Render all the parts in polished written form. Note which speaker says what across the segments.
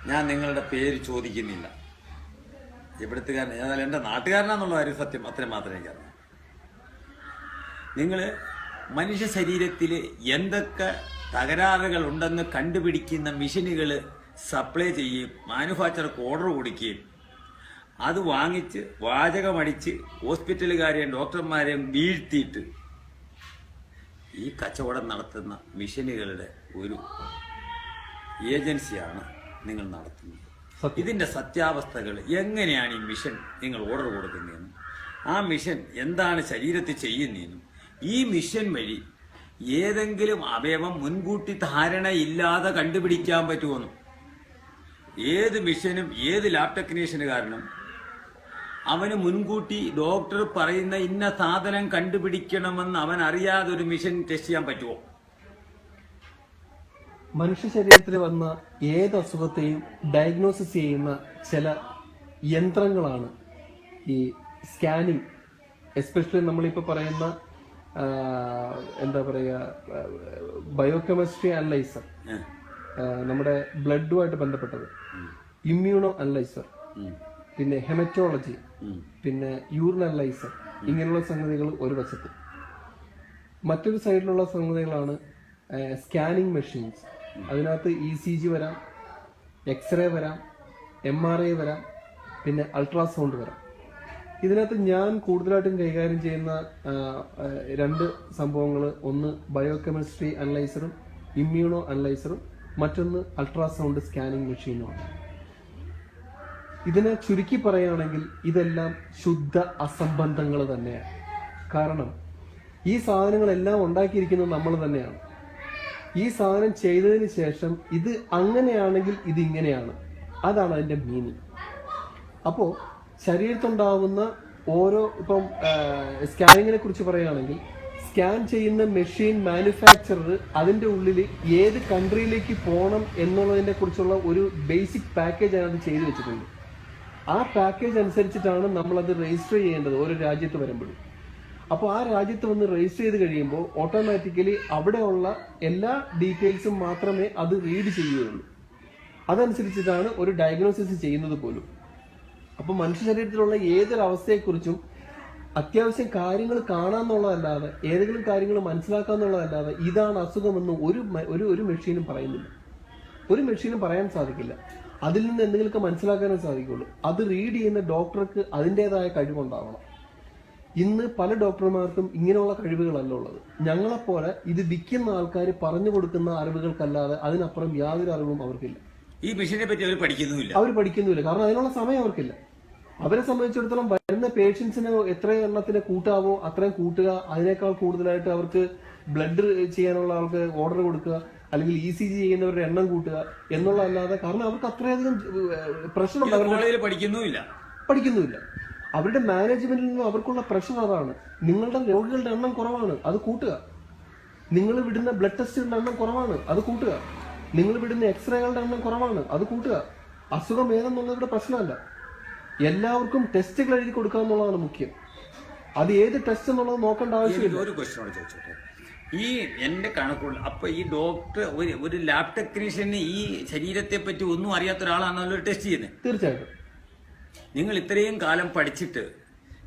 Speaker 1: ഞാൻ നിങ്ങളുടെ പേര് ചോദിക്കുന്നില്ല. ഇവിടുത്തുകാരൻ, എന്നാൽ എൻ്റെ നാട്ടുകാരനാന്നുള്ള കാര്യം സത്യം അത്രയും മാത്രമേ എനിക്കറിയാം. നിങ്ങൾ മനുഷ്യ ശരീരത്തിൽ എന്തൊക്കെ തകരാറുകൾ ഉണ്ടെന്ന് കണ്ടുപിടിക്കുന്ന മെഷീനുകൾ സപ്ലൈ ചെയ്യും, മാനുഫാക്ചർക്ക് ഓർഡർ കൊടുക്കുകയും അത് വാങ്ങിച്ച് വാചകമടിച്ച് ഹോസ്പിറ്റലുകാരെയും ഡോക്ടർമാരെയും വീഴ്ത്തിയിട്ട് ഈ കച്ചവടം നടത്തുന്ന മെഷീനുകളുടെ ഒരു ഏജൻസിയാണ് നിങ്ങൾ നടത്തുന്നത്. ഇതിൻ്റെ സത്യാവസ്ഥകൾ എങ്ങനെയാണ് ഈ മിഷൻ നിങ്ങൾ ഓർഡർ കൊടുക്കുന്നതെന്നും ആ മിഷൻ എന്താണ് ശരീരത്തിൽ ചെയ്യുന്നതെന്നും ഈ മിഷൻ വഴി ഏതെങ്കിലും അവയവം മുൻകൂട്ടി ധാരണയില്ലാതെ കണ്ടുപിടിക്കാൻ പറ്റുമെന്നും ഏത് മിഷനും ഏത് ലാബ് ടെക്നീഷ്യനുകാരനും അവന് മുൻകൂട്ടി ഡോക്ടർ പറയുന്ന ഇന്ന സാധനം കണ്ടുപിടിക്കണമെന്ന് അവൻ അറിയാതെ ഒരു മിഷൻ ടെസ്റ്റ് ചെയ്യാൻ പറ്റുമോ?
Speaker 2: മനുഷ്യ ശരീരത്തിൽ വന്ന ഏത് അസുഖത്തെയും ഡയഗ്നോസിസ് ചെയ്യുന്ന ചില യന്ത്രങ്ങളാണ് ഈ സ്കാനിങ്. എസ്പെഷ്യലി നമ്മളിപ്പോൾ പറയുന്ന എന്താ പറയുക, ബയോകെമിസ്ട്രി അനലൈസർ, നമ്മുടെ ബ്ലഡുമായിട്ട് ബന്ധപ്പെട്ടത്, ഇമ്മ്യൂണോ അനലൈസർ, പിന്നെ ഹെമറ്റോളജി, പിന്നെ യൂറിൻ അനലൈസർ, ഇങ്ങനെയുള്ള സംഗതികൾ ഒരു വശത്ത്. മറ്റൊരു സൈഡിലുള്ള സംഗതികളാണ് സ്കാനിങ് മെഷീൻസ്. അതിനകത്ത് ECG വരാം, എക്സ്റേ വരാം, MRI വരാം, പിന്നെ അൾട്രാസൗണ്ട് വരാം. ഇതിനകത്ത് ഞാൻ കൂടുതലായിട്ടും കൈകാര്യം ചെയ്യുന്ന രണ്ട് സംഭവങ്ങൾ, ഒന്ന് ബയോകെമിസ്ട്രി അനലൈസറും ഇമ്മ്യൂണോ അനലൈസറും, മറ്റൊന്ന് അൾട്രാസൗണ്ട് സ്കാനിങ് മെഷീനുമാണ്. ഇതിനെ ചുരുക്കി പറയുകയാണെങ്കിൽ ഇതെല്ലാം ശുദ്ധ അസംബന്ധങ്ങൾ തന്നെയാണ്. കാരണം ഈ സാധനങ്ങളെല്ലാം ഉണ്ടാക്കിയിരിക്കുന്നത് നമ്മൾ തന്നെയാണ്. ഈ സാധനം ചെയ്തതിന് ശേഷം ഇത് അങ്ങനെയാണെങ്കിൽ ഇത് ഇങ്ങനെയാണ്, അതാണ് അതിന്റെ മീനിങ്. അപ്പോൾ ശരീരത്തുണ്ടാവുന്ന ഓരോ, ഇപ്പം സ്കാനിങ്ങിനെ കുറിച്ച് പറയുകയാണെങ്കിൽ സ്കാൻ ചെയ്യുന്ന മെഷീൻ മാനുഫാക്ചറർ അതിന്റെ ഉള്ളിൽ ഏത് കൺട്രിയിലേക്ക് പോകണം എന്നുള്ളതിനെ കുറിച്ചുള്ള ഒരു ബേസിക് പാക്കേജ് അതിനകത്ത് ചെയ്തു വെച്ചിട്ടുണ്ട്. ആ പാക്കേജ് അനുസരിച്ചിട്ടാണ് നമ്മളത് രജിസ്റ്റർ ചെയ്യേണ്ടത് ഓരോ രാജ്യത്ത് വരുമ്പോഴും. അപ്പോൾ ആ രാജ്യത്ത് വന്ന് രജിസ്റ്റർ ചെയ്ത് കഴിയുമ്പോൾ ഓട്ടോമാറ്റിക്കലി അവിടെയുള്ള എല്ലാ ഡീറ്റെയിൽസും മാത്രമേ അത് റീഡ് ചെയ്യുകയുള്ളൂ. അതനുസരിച്ചിട്ടാണ് ഒരു ഡയഗ്നോസിസ് ചെയ്യുന്നത് പോലും. അപ്പോൾ മനുഷ്യ ശരീരത്തിലുള്ള ഏതൊരു അവസ്ഥയെക്കുറിച്ചും അത്യാവശ്യം കാര്യങ്ങൾ കാണാന്നുള്ളതല്ലാതെ, ഏതെങ്കിലും കാര്യങ്ങൾ മനസ്സിലാക്കാന്നുള്ളതല്ലാതെ ഇതാണ് അസുഖമെന്ന് ഒരു മെഷീനും പറയുന്നില്ല. ഒരു മെഷീനും പറയാൻ സാധിക്കില്ല. അതിൽ നിന്ന് എന്തെങ്കിലുമൊക്കെ മനസ്സിലാക്കാനേ സാധിക്കുള്ളൂ. അത് റീഡ് ചെയ്യുന്ന ഡോക്ടർക്ക് അതിൻ്റെതായ കഴിവുണ്ടാവണം. ഇന്ന് പല ഡോക്ടർമാർക്കും ഇങ്ങനെയുള്ള കഴിവുകളല്ല ഉള്ളത്. ഞങ്ങളെപ്പോലെ ഇത് വിൽക്കുന്ന ആൾക്കാർ പറഞ്ഞു കൊടുക്കുന്ന അറിവുകൾക്കല്ലാതെ അതിനപ്പുറം യാതൊരു അറിവും അവർക്കില്ല.
Speaker 1: ഈ മെഷീനെ പറ്റി അവർ
Speaker 2: പഠിക്കുന്നുമില്ല. കാരണം അതിനുള്ള സമയം അവർക്കില്ല. അവരെ സംബന്ധിച്ചിടത്തോളം വരുന്ന പേഷ്യൻസിന് എത്ര എണ്ണത്തിന് കൂട്ടാവോ അത്രയും കൂട്ടുക, അതിനേക്കാൾ കൂടുതലായിട്ട് അവർക്ക് ബ്ലഡ് ചെയ്യാനുള്ള ആൾക്ക് ഓർഡർ കൊടുക്കുക, അല്ലെങ്കിൽ ECG ചെയ്യുന്നവരുടെ എണ്ണം കൂട്ടുക എന്നുള്ളതല്ലാതെ, കാരണം അവർക്ക് അത്രയധികം പ്രശ്നമുണ്ട്. അവരുടെ പഠിക്കുന്നുമില്ല. അവരുടെ മാനേജ്മെന്റിൽ നിന്നും അവർക്കുള്ള പ്രഷർ അതാണ്. നിങ്ങളുടെ രോഗികളുടെ എണ്ണം കുറവാണ്, അത് കൂട്ടുക. നിങ്ങൾ വിടുന്ന ബ്ലഡ് ടെസ്റ്റുകളുടെ എണ്ണം കുറവാണ്, അത് കൂട്ടുക. നിങ്ങൾ വിടുന്ന എക്സ്റേകളുടെ എണ്ണം കുറവാണ്, അത് കൂട്ടുക. അസുഖം ഏതെന്നുള്ളവരുടെ പ്രശ്നമല്ല. എല്ലാവർക്കും ടെസ്റ്റുകൾ എഴുതി കൊടുക്കുക എന്നുള്ളതാണ് മുഖ്യം. അത് ഏത് ടെസ്റ്റ് എന്നുള്ളത് നോക്കേണ്ട ആവശ്യമില്ല.
Speaker 1: ഒരു ക്വസ്റ്റ്യൻ ചോദിച്ചോട്ടെ. ഈ എന്റെ കണക്കുള്ള അപ്പൊ ഈ ഡോക്ടർ ഒരു ലാബ് ടെക്നീഷ്യന് ഈ ശരീരത്തെ പറ്റി ഒന്നും അറിയാത്ത ഒരാളാണല്ലോ ടെസ്റ്റ് ചെയ്യുന്നത്.
Speaker 2: തീർച്ചയായിട്ടും.
Speaker 1: നിങ്ങൾ ഇത്രയും കാലം പഠിച്ചിട്ട്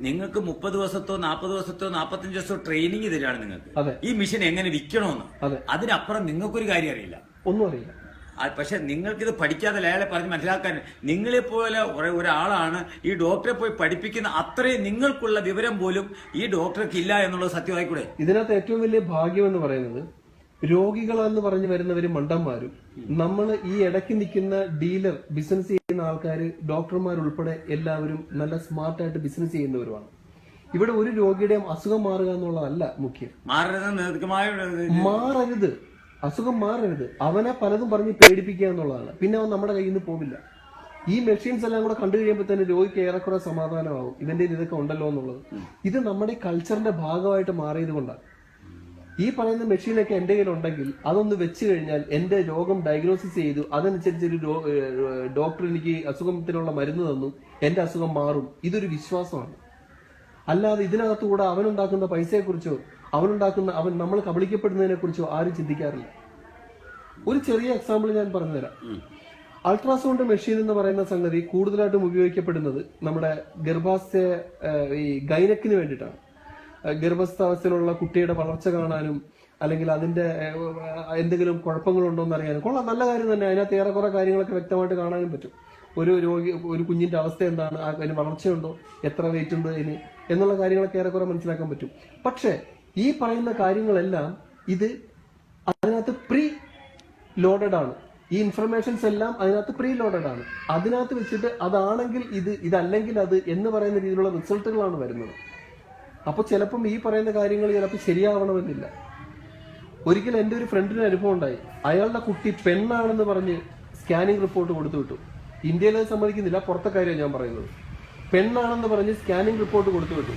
Speaker 1: നിങ്ങൾക്ക് 30 ദിവസത്തോ 40 ദിവസത്തോ 45 ദിവസത്തോ ട്രെയിനിങ് തരികയാണ് നിങ്ങൾക്ക് ഈ മിഷൻ എങ്ങനെ വിൽക്കണമെന്ന്. അതിനപ്പുറം നിങ്ങൾക്കൊരു കാര്യം അറിയില്ല,
Speaker 2: ഒന്നും അറിയില്ല.
Speaker 1: പക്ഷെ നിങ്ങൾക്കിത് പഠിക്കാതെ അയാളെ പറഞ്ഞ് മനസ്സിലാക്കാൻ നിങ്ങളെപ്പോലെ ഒരാളാണ് ഈ ഡോക്ടറെ പോയി പഠിപ്പിക്കുന്ന അത്രയും നിങ്ങൾക്കുള്ള വിവരം പോലും ഈ ഡോക്ടർക്ക് ഇല്ല എന്നുള്ളത് സത്യമായിക്കൂടെ?
Speaker 2: ഇതിനകത്ത് ഏറ്റവും വലിയ ഭാഗ്യം എന്ന് പറയുന്നത് രോഗികളെന്ന് പറഞ്ഞു വരുന്നവര് മണ്ടന്മാരും, നമ്മൾ ഈ ഇടയ്ക്ക് നിൽക്കുന്ന ഡീലർ, ബിസിനസ് ചെയ്യുന്ന ആൾക്കാർ, ഡോക്ടർമാരുൾപ്പെടെ എല്ലാവരും നല്ല സ്മാർട്ടായിട്ട് ബിസിനസ് ചെയ്യുന്നവരുമാണ്. ഇവിടെ ഒരു രോഗിയുടെയും അസുഖം മാറുക എന്നുള്ളതല്ല മുഖ്യം. മാറരുത്, അസുഖം മാറരുത്. അവനെ പലതും പറഞ്ഞ് പേടിപ്പിക്കുക എന്നുള്ളതാണ്. പിന്നെ അവൻ നമ്മുടെ കയ്യിൽ നിന്ന് പോവില്ല. ഈ മെഷീൻസ് എല്ലാം കൂടെ കണ്ടു കഴിയുമ്പോൾ തന്നെ രോഗിക്ക് ഏറെക്കുറെ സമാധാനമാവും, ഇവന്റെ ഇതൊക്കെ ഉണ്ടല്ലോ എന്നുള്ളത്. ഇത് നമ്മുടെ കൾച്ചറിന്റെ ഭാഗമായിട്ട് മാറിയത് കൊണ്ടാണ്. ഈ പറയുന്ന മെഷീനൊക്കെ എന്റെ കയ്യിലുണ്ടെങ്കിൽ അതൊന്ന് വെച്ച് കഴിഞ്ഞാൽ എന്റെ രോഗം ഡയഗ്നോസിസ് ചെയ്തു, അതനുസരിച്ച് ഒരു ഡോക്ടർ എനിക്ക് അസുഖത്തിനുള്ള മരുന്ന് തന്നു, എന്റെ അസുഖം മാറും. ഇതൊരു വിശ്വാസമാണ്. അല്ലാതെ ഇതിനകത്തുകൂടെ അവനുണ്ടാക്കുന്ന പൈസയെക്കുറിച്ചോ അവൻ നമ്മൾ കബളിക്കപ്പെടുന്നതിനെ കുറിച്ചോ ആരും ചിന്തിക്കാറില്ല. ഒരു ചെറിയ എക്സാമ്പിൾ ഞാൻ പറഞ്ഞുതരാം. അൾട്രാസൗണ്ട് മെഷീൻ എന്ന് പറയുന്ന സംഗതി കൂടുതലായിട്ടും ഉപയോഗിക്കപ്പെടുന്നത് നമ്മുടെ ഗർഭാശയ ഈ ഗൈനക്കിന് വേണ്ടിയിട്ടാണ്. ഗർഭസ്ഥാവസ്ഥയിലുള്ള കുട്ടിയുടെ വളർച്ച കാണാനും അല്ലെങ്കിൽ അതിന്റെ എന്തെങ്കിലും കുഴപ്പങ്ങളുണ്ടോ എന്ന് അറിയാനും കൊള്ളാം, നല്ല കാര്യം തന്നെ. അതിനകത്ത് ഏറെക്കുറെ കാര്യങ്ങളൊക്കെ വ്യക്തമായിട്ട് കാണാനും പറ്റും. ഒരു കുഞ്ഞിന്റെ അവസ്ഥ എന്താണ്, അതിന് വളർച്ചയുണ്ടോ, എത്ര വെയിറ്റ് ഉണ്ട് അതിന് എന്നുള്ള കാര്യങ്ങളൊക്കെ ഏറെക്കുറെ മനസ്സിലാക്കാൻ പറ്റും. പക്ഷെ ഈ പറയുന്ന കാര്യങ്ങളെല്ലാം ഇത് അതിനകത്ത് പ്രീ ലോഡഡ് ആണ്. ഈ ഇൻഫർമേഷൻസ് എല്ലാം അതിനകത്ത് പ്രീ ലോഡഡ് ആണ്. അതിനകത്ത് വെച്ചിട്ട് അതാണെങ്കിൽ ഇതല്ലെങ്കിൽ അത് എന്ന് പറയുന്ന രീതിയിലുള്ള റിസൾട്ടുകളാണ് വരുന്നത്. അപ്പൊ ചിലപ്പം ഈ പറയുന്ന കാര്യങ്ങൾ ചിലപ്പോൾ ശരിയാവണമെന്നില്ല. ഒരിക്കൽ എൻ്റെ ഒരു ഫ്രണ്ടിന് അനുഭവം ഉണ്ടായി. അയാളുടെ കുട്ടി പെണ്ണാണെന്ന് പറഞ്ഞ് സ്കാനിങ് റിപ്പോർട്ട് കൊടുത്തു വിട്ടു. ഇന്ത്യയിൽ അത് സമ്മതിക്കുന്നില്ല, പുറത്തെ കാര്യമാണ് ഞാൻ പറയുന്നത്. പെണ്ണാണെന്ന് പറഞ്ഞ് സ്കാനിങ് റിപ്പോർട്ട് കൊടുത്തു വിട്ടു.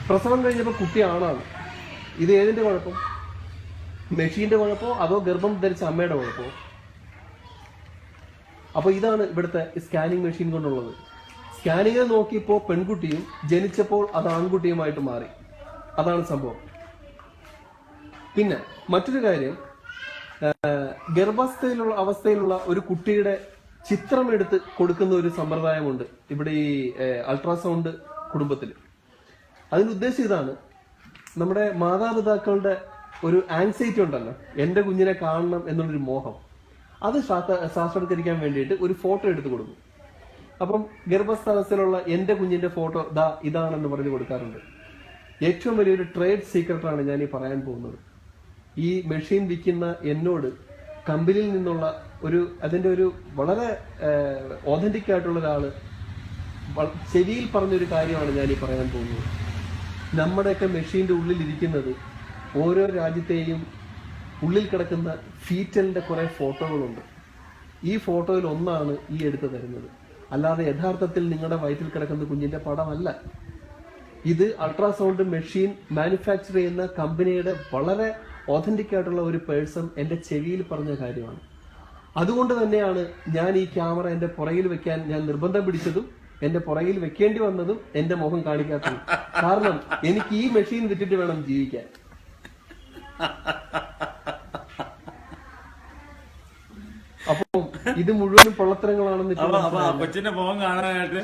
Speaker 2: പ്രസവം കഴിഞ്ഞപ്പോൾ കുട്ടി ആണാണ്. ഇത് ഏതിന്റെ കുഴപ്പം? മെഷീന്റെ കുഴപ്പമോ അതോ ഗർഭം ധരിച്ച അമ്മയുടെ കുഴപ്പമോ? അപ്പൊ ഇതാണ് ഇവിടുത്തെ സ്കാനിങ് മെഷീൻ കൊണ്ടുള്ളത്. സ്കാനിങ്ങിൽ നോക്കിയപ്പോ പെൺകുട്ടിയും ജനിച്ചപ്പോൾ അത് ആൺകുട്ടിയുമായിട്ട് മാറി. അതാണ് സംഭവം. പിന്നെ മറ്റൊരു കാര്യം, അവസ്ഥയിലുള്ള ഒരു കുട്ടിയുടെ ചിത്രം എടുത്ത് കൊടുക്കുന്ന ഒരു സമ്പ്രദായമുണ്ട് ഇവിടെ ഈ അൾട്രാസൗണ്ട് കുടുംബത്തിൽ. അതിന് ഉദ്ദേശം ഇതാണ്, നമ്മുടെ മാതാപിതാക്കളുടെ ഒരു ആങ്സൈറ്റി ഉണ്ടല്ലോ, എന്റെ കുഞ്ഞിനെ കാണണം എന്നുള്ളൊരു മോഹം, അത് സാക്ഷാത്കരിക്കാൻ വേണ്ടിയിട്ട് ഒരു ഫോട്ടോ എടുത്ത് കൊടുക്കും. അപ്പം ഗർഭസ്ഥാവസ്ഥയിലുള്ള എന്റെ കുഞ്ഞിന്റെ ഫോട്ടോ ഇതാണെന്ന് പറഞ്ഞു കൊടുക്കാറുണ്ട്. ഏറ്റവും വലിയൊരു ട്രേഡ് സീക്രട്ടാണ് ഞാൻ ഈ പറയാൻ പോകുന്നത്. ഈ മെഷീൻ വിൽക്കുന്ന എന്നോട് കമ്പനിയിൽ നിന്നുള്ള അതിന്റെ ഒരു വളരെ ഓതന്റിക് ആയിട്ടുള്ള ഒരാള് ചെവിയിൽ പറഞ്ഞൊരു കാര്യമാണ് ഞാൻ ഈ പറയാൻ പോകുന്നത്. നമ്മുടെയൊക്കെ മെഷീന്റെ ഉള്ളിൽ ഇരിക്കുന്നത് ഓരോ രാജ്യത്തെയും ഉള്ളിൽ കിടക്കുന്ന ഫീറ്റലിന്റെ കുറെ ഫോട്ടോകളുണ്ട്. ഈ ഫോട്ടോയിൽ ഒന്നാണ് ഈ എടുത്തു തരുന്നത്. അല്ലാതെ യഥാർത്ഥത്തിൽ നിങ്ങളുടെ വയറ്റിൽ കിടക്കുന്ന കുഞ്ഞിന്റെ പടമല്ല. ഇത് അൾട്രാസൗണ്ട് മെഷീൻ മാനുഫാക്ചർ ചെയ്യുന്ന കമ്പനിയുടെ വളരെ ഓതന്റിക് ആയിട്ടുള്ള ഒരു പേഴ്സൺ എന്റെ ചെവിയിൽ പറഞ്ഞ കാര്യമാണ്. അതുകൊണ്ട് തന്നെയാണ് ഞാൻ ഈ ക്യാമറ എന്റെ പുറകിൽ വെക്കാൻ ഞാൻ നിർബന്ധം പിടിച്ചതും എന്റെ പുറകിൽ വെക്കേണ്ടി വന്നതും എന്റെ മുഖം കാണിക്കാത്തതും. കാരണം എനിക്ക് ഈ മെഷീൻ വിറ്റിട്ട് വേണം ജീവിക്കാൻ. അപ്പം ഇത് മുഴുവനും പൊള്ളത്തരങ്ങളാണെന്ന്
Speaker 1: കൊച്ചിന്റെ മുഖം കാണാനായിട്ട്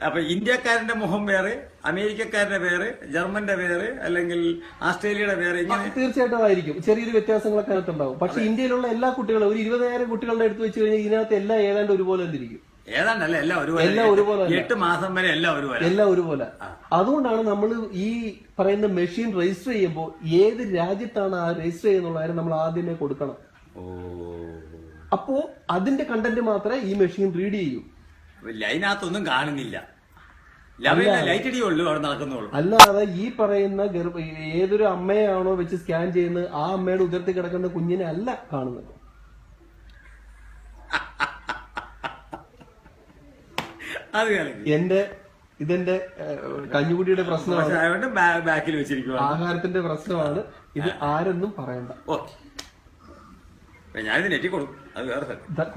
Speaker 1: അപ്പൊ ഇന്ത്യക്കാരന്റെ മുഖം വേറെ, അമേരിക്കക്കാരുടെ വേറെ, ജർമ്മന്റെ വേറെ, അല്ലെങ്കിൽ ഓസ്ട്രേലിയയുടെ വേറെ, ഇങ്ങനെ
Speaker 2: തീർച്ചയായിട്ടും ആയിരിക്കും. ചെറിയൊരു വ്യത്യാസങ്ങളൊക്കെ അതിനകത്തുണ്ടാവും. പക്ഷെ ഇന്ത്യയിലുള്ള എല്ലാ കുട്ടികളും ഒരു 20,000 കുട്ടികളുടെ എടുത്ത് വെച്ച് കഴിഞ്ഞാൽ ഇതിനകത്ത് എല്ലാം ഏതാണ്ട് ഒരുപോലെ ഇരിക്കും.
Speaker 1: ഏതാണ്ടല്ല എല്ലാം ഒരുപോലെ 8 മാസം വരെ എല്ലാം ഒരുപോലെ.
Speaker 2: അതുകൊണ്ടാണ് നമ്മൾ ഈ പറയുന്ന മെഷീൻ രജിസ്റ്റർ ചെയ്യുമ്പോൾ ഏത് രാജ്യത്താണ് ആ രജിസ്റ്റർ ചെയ്യുന്നുള്ള കാര്യം നമ്മൾ ആദ്യമേ കൊടുക്കണം. അപ്പോ അതിന്റെ കണ്ടന്റ് മാത്രമേ ഈ മെഷീൻ റീഡ് ചെയ്യൂ.
Speaker 1: അതിനകത്തൊന്നും കാണുന്നില്ല, ലൈറ്റ് അടിയുള്ളൂ, അവിടെ നടക്കുന്നുള്ളൂ.
Speaker 2: അല്ലാതെ ഈ പറയുന്ന ഏതൊരു അമ്മയാണോ വെച്ച് സ്കാൻ ചെയ്യുന്നത് ആ അമ്മയുടെ ഉദരത്തിൽ കിടക്കുന്ന കുഞ്ഞിനെ അല്ല കാണുന്നത്. ഇതെന്റെ കഞ്ഞുകുടിയുടെ പ്രശ്നമാണ്,
Speaker 1: ബാക്കിൽ വെച്ചിരിക്കുക,
Speaker 2: ആഹാരത്തിന്റെ പ്രശ്നമാണ്. ഇത് ആരെന്നും പറയണ്ട.
Speaker 1: ഞാനിത് നെറ്റി കൊടുക്കും, അത് വേറെ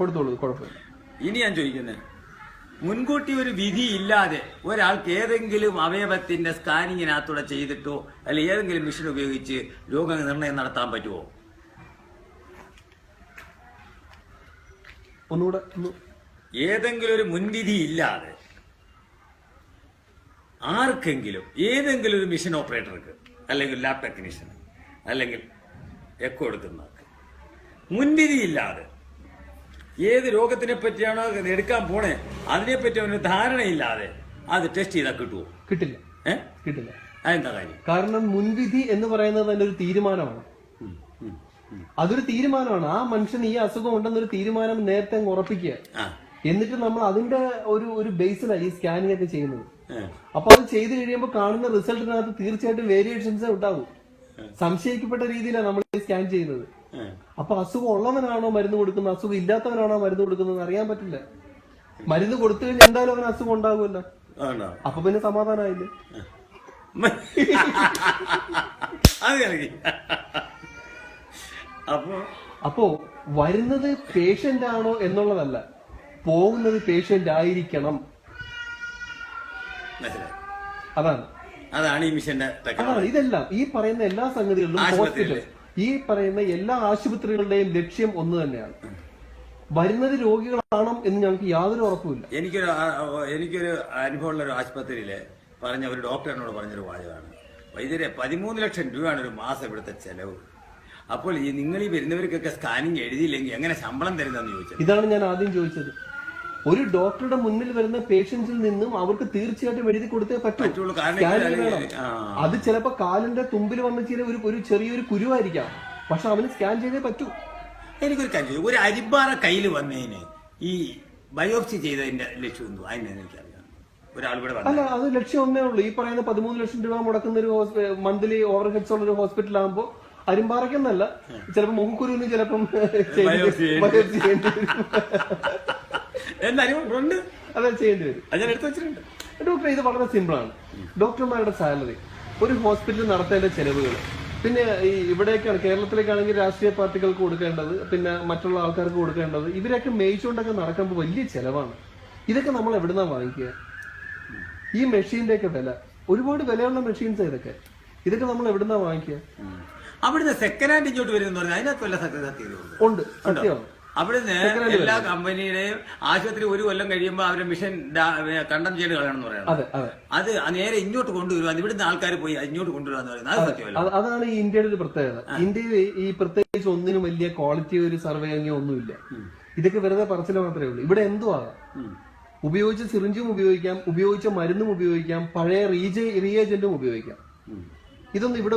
Speaker 2: കൊടുത്തോളൂ, കുഴപ്പമില്ല.
Speaker 1: ഇനി ഞാൻ ചോദിക്കുന്നത്, മുൻകൂട്ടി ഒരു വിധി ഇല്ലാതെ ഒരാൾക്ക് ഏതെങ്കിലും അവയവത്തിന്റെ സ്കാനിങ്ങിനകത്തൂടെ ചെയ്തിട്ടോ അല്ലെ ഏതെങ്കിലും മെഷീൻ ഉപയോഗിച്ച് രോഗനിർണയം നടത്താൻ പറ്റുമോ?
Speaker 2: ഒന്നുകൂടെ.
Speaker 1: ഏതെങ്കിലും ഒരു മുൻവിധി ഇല്ലാതെ ആർക്കെങ്കിലും ഏതെങ്കിലും ഒരു മെഷീൻ ഓപ്പറേറ്റർക്ക് അല്ലെങ്കിൽ ലാബ് ടെക്നീഷ്യന് അല്ലെങ്കിൽ എക്കോ എടുക്കുന്നവർക്ക് മുൻവിധി ഇല്ലാതെ ഏത് രോഗത്തിനെ പറ്റിയാണോ എടുക്കാൻ പോണേ അതിനെപ്പറ്റി അവന് ധാരണയില്ലാതെ അത് ടെസ്റ്റ് ചെയ്താൽ കിട്ടുമോ?
Speaker 2: കിട്ടില്ല. കിട്ടില്ല.
Speaker 1: അതെന്താ കാര്യം?
Speaker 2: കാരണം മുൻവിധി എന്ന് പറയുന്നത് തന്നെ ഒരു തീരുമാനമാണ്. അതൊരു തീരുമാനമാണ്. ആ മനുഷ്യന് ഈ അസുഖം ഉണ്ടെന്നൊരു തീരുമാനം നേരത്തെ അങ്ങ് ഉറപ്പിക്കുക. എന്നിട്ട് നമ്മൾ അതിന്റെ ഒരു ബേസിലാണ് ഈ സ്കാനിങ് ഒക്കെ ചെയ്യുന്നത്. അപ്പൊ അത് ചെയ്ത് കഴിയുമ്പോൾ കാണുന്ന റിസൾട്ടിനകത്ത് തീർച്ചയായിട്ടും വേരിയേഷൻസ് ഉണ്ടാവും. സംശയിക്കപ്പെട്ട രീതിയിലാണ് നമ്മൾ സ്കാൻ ചെയ്യുന്നത്. അപ്പൊ അസുഖം ഉള്ളവനാണോ മരുന്ന് കൊടുക്കുന്നത്, അസുഖം ഇല്ലാത്തവനാണോ മരുന്ന് കൊടുക്കുന്നത് അറിയാൻ പറ്റില്ല. മരുന്ന് കൊടുത്തു കഴിഞ്ഞാൽ എന്തായാലും അവന് അസുഖം ഉണ്ടാകുമല്ലോ. അപ്പൊ പിന്നെ സമാധാനമായില്ലേ? അപ്പോ വരുന്നത് പേഷ്യന്റ് ആണോ എന്നുള്ളതല്ല, പോകുന്നത് പേഷ്യന്റ് ആയിരിക്കണം.
Speaker 1: അതാണ് ഈ മിഷന്റെ.
Speaker 2: ഇതെല്ലാം ഈ പറയുന്ന എല്ലാ സംഗതികളിലും ഹോസ്പിറ്റൽ, ഈ പറയുന്ന എല്ലാ ആശുപത്രികളുടെയും ലക്ഷ്യം ഒന്ന് തന്നെയാണ്. വരുന്നത് രോഗികളാണോ എന്ന് ഞങ്ങൾക്ക് യാതൊരു ഉറപ്പുമില്ല.
Speaker 1: എനിക്കൊരു അനുഭവമുള്ള ഒരു ആശുപത്രിയില് പറഞ്ഞ ഒരു ഡോക്ടർ എന്നോട് പറഞ്ഞൊരു വാചകമാണ്, വൈദ്യരെ 13 ലക്ഷം രൂപയാണ് ഒരു മാസം ഇവിടുത്തെ ചെലവ്. അപ്പോൾ നിങ്ങൾ ഈ വരുന്നവർക്കൊക്കെ സ്കാനിങ് എഴുതിയില്ലെങ്കിൽ എങ്ങനെ ശമ്പളം തരുന്നതെന്ന് ചോദിച്ചത്.
Speaker 2: ഇതാണ് ഞാൻ ആദ്യം ചോദിച്ചത്. ഒരു ഡോക്ടറുടെ മുന്നിൽ വരുന്ന പേഷ്യൻസിൽ നിന്നും അവർക്ക് തീർച്ചയായിട്ടും എഴുതി കൊടുത്തേ പറ്റുള്ളൂ. അത് ചിലപ്പോ കാലിന്റെ തുമ്പിൽ വന്ന ഒരു ചെറിയൊരു കുരുവായിരിക്കാം, പക്ഷെ അവന് സ്കാൻ ചെയ്തേ പറ്റൂ.
Speaker 1: എനിക്കൊരു കാര്യം, ഒരു അരിമ്പാറ കയ്യിൽ വന്നതിന് ഈ ബയോപ്സി ചെയ്തതിന്റെ ലക്ഷ്യം എന്തോ അതിനെ എനിക്കറിയാം. ഒരാൾ ഇവിടെ
Speaker 2: അല്ല, അത് ലക്ഷ്യം ഒന്നേ ഉള്ളൂ. ഈ പറയുന്ന 13 ലക്ഷം രൂപ മുടക്കുന്ന ഒരു മന്ത്ലി ഓവർ ഹെഡ്സ് ഉള്ള ഒരു ഹോസ്പിറ്റൽ ആകുമ്പോൾ അരിമ്പാറയ്ക്കെന്നല്ല, ചിലപ്പോ മുഖക്കുരുന്ന് ചിലപ്പം ബയോപ്സി ചെയ്യേണ്ടി വരും. അതെ, ചെയ്യേണ്ടി വരും.
Speaker 1: എടുത്തു വെച്ചിട്ടുണ്ട്.
Speaker 2: ഡോക്ടർ, ഇത് വളരെ സിമ്പിൾ ആണ്. ഡോക്ടർമാരുടെ സാലറി, ഒരു ഹോസ്പിറ്റൽ നടത്തേണ്ട ചെലവുകൾ, പിന്നെ ഈ ഇവിടേക്കാണ് കേരളത്തിലേക്കാണെങ്കിൽ രാഷ്ട്രീയ പാർട്ടികൾക്ക് കൊടുക്കേണ്ടത്, പിന്നെ മറ്റുള്ള ആൾക്കാർക്ക് കൊടുക്കേണ്ടത്, ഇവരൊക്കെ മേയിച്ചുകൊണ്ടൊക്കെ നടക്കുമ്പോൾ വലിയ ചെലവാണ്. ഇതൊക്കെ നമ്മൾ എവിടുന്നാ വാങ്ങിക്കുക? ഈ മെഷീന്റെ ഒക്കെ വില, ഒരുപാട് വിലയുള്ള മെഷീൻസ് ഇതൊക്കെ നമ്മൾ എവിടുന്നാ വാങ്ങിക്കുക?
Speaker 1: അവിടുന്ന് സെക്കൻഡ് ഹാൻഡ് ഇങ്ങോട്ട് വരുന്ന പറഞ്ഞാൽ അതിനകത്ത് വല്ല സത്യത
Speaker 2: ഉണ്ട്, സത്യമാണ്.
Speaker 1: അവിടുന്ന് എല്ലാ കമ്പനിയുടെയും ആശുപത്രി ഒരു കൊല്ലം കഴിയുമ്പോൾ അവരുടെ മിഷൻ കണ്ടം ചെയ്ത് കളയണമെന്ന് പറയുന്നത്, അത് നേരെ ഇങ്ങോട്ട് കൊണ്ടുവരും. ഇവിടുന്ന് ആൾക്കാർ പോയി ഇങ്ങോട്ട് കൊണ്ടുവരാന്ന് പറയുന്നത് അത് സത്യമല്ല.
Speaker 2: അതാണ് ഈ ഇന്ത്യയുടെ ഒരു പ്രത്യേകത. ഇന്ത്യയിൽ ഈ പ്രത്യേകിച്ച് ഒന്നിനും വലിയ ക്വാളിറ്റി ഒരു സർവേ അങ്ങനെ ഒന്നുമില്ല. ഇതൊക്കെ വെറുതെ പറച്ചിൽ മാത്രമേ ഉള്ളൂ. ഇവിടെ എന്തോ ആകാം. ഉപയോഗിച്ച സിറിഞ്ചും ഉപയോഗിക്കാം, ഉപയോഗിച്ച മരുന്നും ഉപയോഗിക്കാം, പഴയ റീഏജന്റും ഉപയോഗിക്കാം. ഇതൊന്നും ഇവിടെ